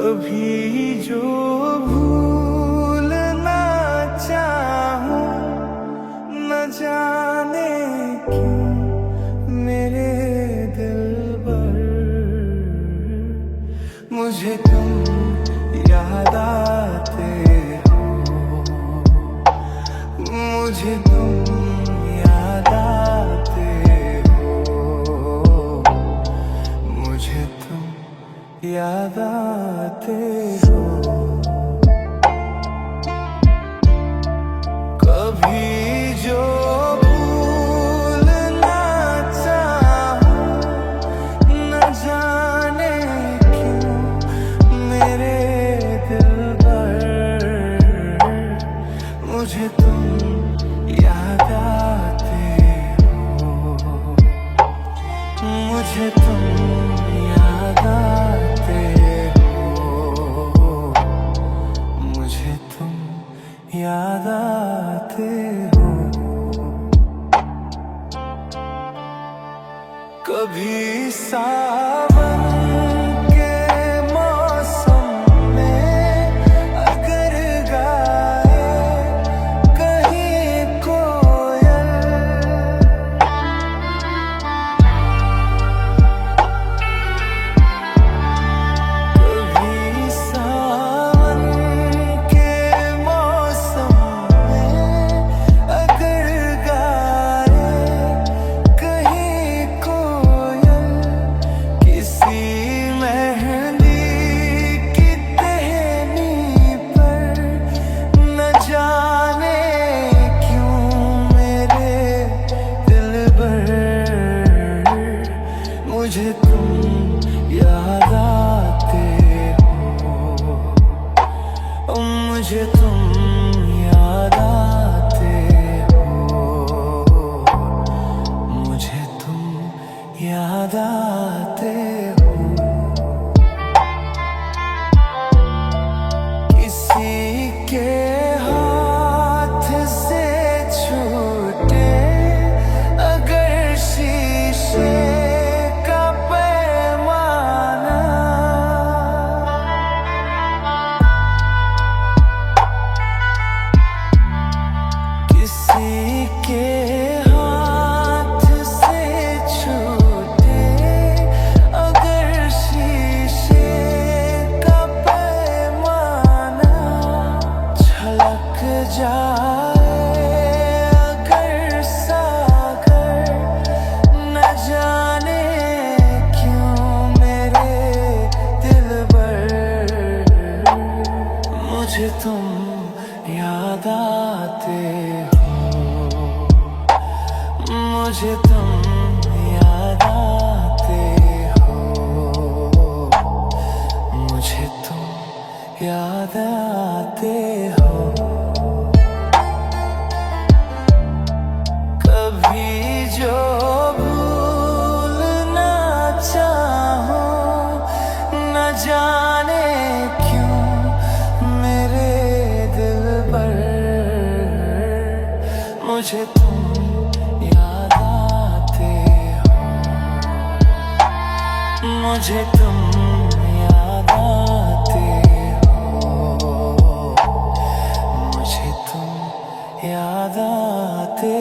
कभी जो भूलना चाहूं, न जाने क्यों मेरे दिलबर मुझे तुम याद आते हो, मुझे तुम याद आते हो, मुझे तुम याद आते हो। कभी जो भूलना चाहूं, न जाने क्यों मेरे दिल पर मुझे तुम याद आते हो, मुझे तुम याद आते हो, मुझे तुम याद आते हो। कभी सावन के मौसम में अगर गाए कहीं कोयल, कभी सावन के मौसम में अगर गाए कहीं कोयल, किसी मेहंदी की टहनी पर न जाने क्यों मेरे दिलबर मुझे तुम याद आते हो, मुझे तुम याद आते हो, मुझे तुम याद आते हो। किसी के हाथ से छूटे अगर शीशे का पैमाना, किसी के हाथ से छूटे अगर शीशे का पैमाना, छलक जाए अगर सागर, न जाने क्यों मेरे दिलबर मुझे तुम याद आते हो, मुझे तुम याद आते हो, मुझे तुम याद आते हो। कभी जो भूलना चाहूं, न जाने क्यों मेरे दिल पर मुझे तुम याद आते हो, मुझे तुम याद आते हो, मुझे तुम याद आते